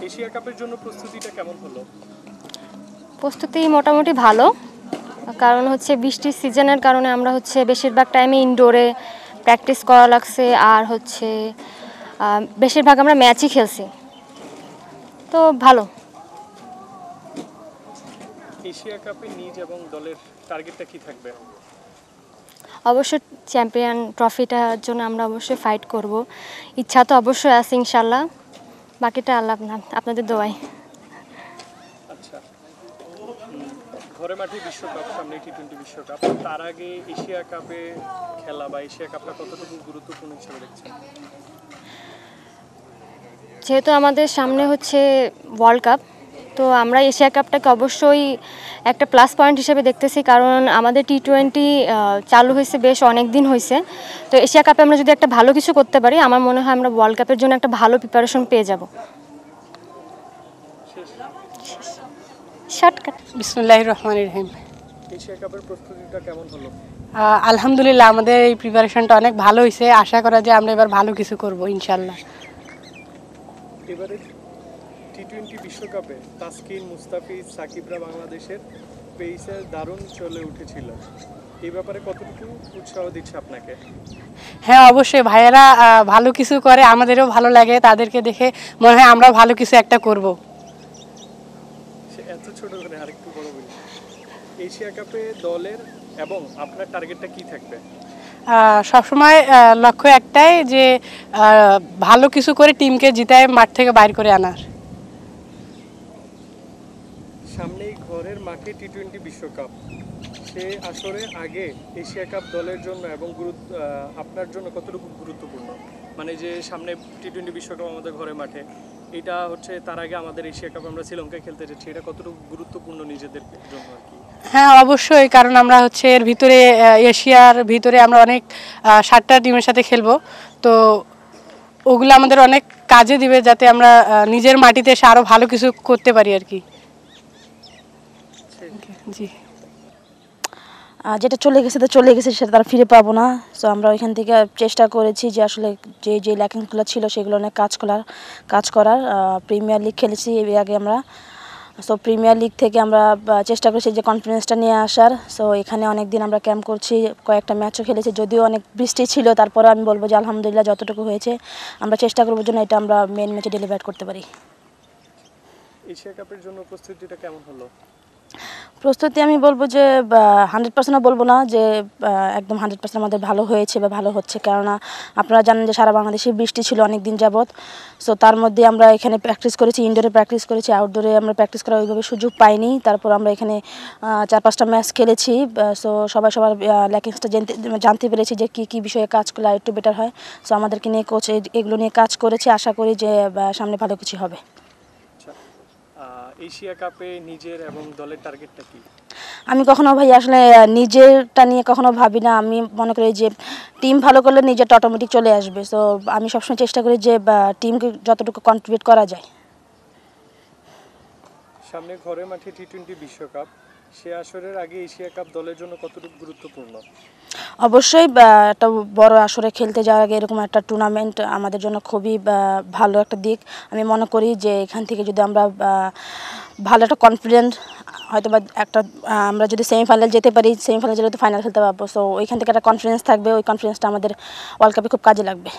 Asia কাপের জন্য প্রস্তুতিটা কেমন হলো? প্রস্তুতি মোটামুটি ভালো, কারণ হচ্ছে বৃষ্টির সিজনের কারণে আমরা হচ্ছে বেশিরভাগ টাইমে ইনডোরে প্র্যাকটিস করা লাগছে, আর হচ্ছে বেশিরভাগ আমরা ম্যাচই খেলছি, তো ভালো। এশিয়া কাপে নিজ এবং দলের টার্গেটটা কি থাকবে? অবশ্যই চ্যাম্পিয়ন ট্রফিটার জন্য আমরা অবশ্যই ফাইট করব, ইচ্ছা তো অবশ্যই আছে ইনশাল্লাহ, বাকিটা আল্লাহ আপনাদের দোয়াই। আচ্ছা, ঘরে মাঠে বিশ্বকাপ, সামনে টি-20 বিশ্বকাপ, তার আগে এশিয়া কাপে খেলা বা এশিয়া কাপটা কতটুকু গুরুত্বপূর্ণ হিসেবে দেখছেন? যেহেতু আমাদের সামনে হচ্ছে ওয়ার্ল্ড কাপ, তো আমরা এশিয়া কাপটাকে অবশ্যই একটা প্লাস পয়েন্ট হিসেবে দেখতেছি, কারণ আমাদের টি-20 চালু হয়েছে বেশ অনেক দিন হয়েছে। তো এশিয়া কাপে আমরা যদি একটা ভালো কিছু করতে পারি, আমার মনে হয় আমরা ওয়ার্ল্ড কাপের জন্য একটা ভালো প্রিপারেশন পেয়ে যাব। শর্টকাট। বিসমিল্লাহির রহমানির রহিম। এশিয়া কাপের প্রস্তুতিটা কেমন হলো? আলহামদুলিল্লাহ, আমাদের এই প্রিপারেশনটা অনেক ভালো হয়েছে। আশা করা যায় আমরা এবার ভালো কিছু করব ইনশাল্লাহ। এবারে টি-20 বিশ্বকাপে তাসকিন, মুস্তাফিজ, সাকিবরা বাংলাদেশের পেসে দারুণ চলে উঠেছিল, এই ব্যাপারে কতটুকু উৎসাহ দিচ্ছে আপনাকে? হ্যাঁ, অবশ্যই ভাইয়েরা ভালো কিছু করে, আমাদেরও ভালো লাগে, তাদেরকে দেখে মনে হয় আমরাও ভালো কিছু একটা করব। সে এত ছোট করে আরেকটু বড় বলি, এশিয়া কাপে দলের এবং আপনার টার্গেটটা কি থাকবে? সবসময় লক্ষ্য একটাই, যে ভালো কিছু করে টিমকে জিতায় মাঠ থেকে বাইর করে আনার। সামনেই ঘরের মাঠে টি-20 বিশ্বকাপ, সে আসরে আগে এশিয়া কাপ দলের জন্য এবং আপনার জন্য কতটুকু গুরুত্বপূর্ণ? মানে যে সামনে টি-20 বিশ্বকাপ আমাদের ঘরের মাঠে, এটা হচ্ছে তার আগে আমাদের এশিয়া কাপ আমরা শ্রীলঙ্কায় খেলতে যাচ্ছি, এটা কতটুকু গুরুত্বপূর্ণ নিজেদের জন্য আর কি? হ্যাঁ, অবশ্যই, কারণ আমরা হচ্ছে এর ভিতরে এশিয়ার ভিতরে আমরা অনেক 7টা টিমের সাথে খেলবো, তো ওগুলো আমাদের অনেক কাজে দিবে, যাতে আমরা নিজের মাটিতে এসে আরও ভালো কিছু করতে পারি আর কি। জি, যেটা চলে গেছে তো চলে গেছে, সেটা তারা ফিরে পাবো না। সো আমরা ওইখান থেকে চেষ্টা করেছি যে আসলে যে ল্যাকিংসগুলো ছিল সেগুলো অনেক কাজ করার প্রিমিয়ার লিগ খেলেছি এর আগে আমরা। সো প্রিমিয়ার লিগ থেকে আমরা চেষ্টা করেছি যে কনফিডেন্সটা নিয়ে আসার। সো এখানে অনেক দিন আমরা ক্যাম্প করছি, কয়েকটা ম্যাচও খেলেছি, যদিও অনেক বৃষ্টি ছিল, তারপরে আমি বলবো যে আলহামদুলিল্লাহ যতটুকু হয়েছে আমরা চেষ্টা করবো যেন এটা আমরা মেন ম্যাচে ডেলিভার করতে পারি। এশিয়া কাপের জন্য প্রস্তুতিটা কেমন হলো? প্রস্তুতি আমি বলবো যে 100% বলবো না যে একদম 100% আমাদের ভালো হয়েছে বা ভালো হচ্ছে, কেননা আপনারা জানেন যে সারা বাংলাদেশে বৃষ্টি ছিল অনেক দিন যাবৎ। সো তার মধ্যে আমরা এখানে প্র্যাকটিস করেছি, ইনডোরে প্র্যাকটিস করেছি, আউটডোরে আমরা প্র্যাকটিস করার ওইভাবে সুযোগ পাইনি। তারপর আমরা এখানে 4-5টা ম্যাচ খেলেছি। সো সবার ল্যাকিংসটা জানতে পেরেছি যে কী বিষয়ে কাজ করলে একটু বেটার হয়। সো আমাদেরকে নিয়ে কোচ এগুলো নিয়ে কাজ করেছি, আশা করি যে সামনে ভালো কিছু হবে। এশিয়া কাপে নিজের এবং দলের টার্গেটটা কি? আমি কখনো ভাই আসলে নিজেরটা নিয়ে কখনো ভাবি না। আমি মনে করি যে টিম ভালো করলে নিজেরটা অটোমেটিক চলে আসবে। সো আমি সবসময় চেষ্টা করি যে টিমকে যতটুকু কন্ট্রিবিউট করা যায়। সামনে ঘরের মাঠে টি-20 বিশ্বকাপ, সে আসরের আগে এশিয়া কাপ দলের জন্য কতটুকু গুরুত্বপূর্ণ? অবশ্যই একটা বড় আসরে খেলতে যাওয়ার আগে এরকম একটা টুর্নামেন্ট আমাদের জন্য খুবই ভালো একটা দিক। আমি মনে করি যে এখান থেকে যদি আমরা ভালো একটা কনফিডেন্ট হয়তো বা আমরা যদি সেমিফাইনাল যেতে পারি, সেমিফাইনাল যেতে ফাইনাল খেলতে পারবো। সো ওইখান থেকে একটা কনফিডেন্স থাকবে, ওই কনফিডেন্সটা আমাদের ওয়ার্ল্ড কাপে খুব কাজে লাগবে।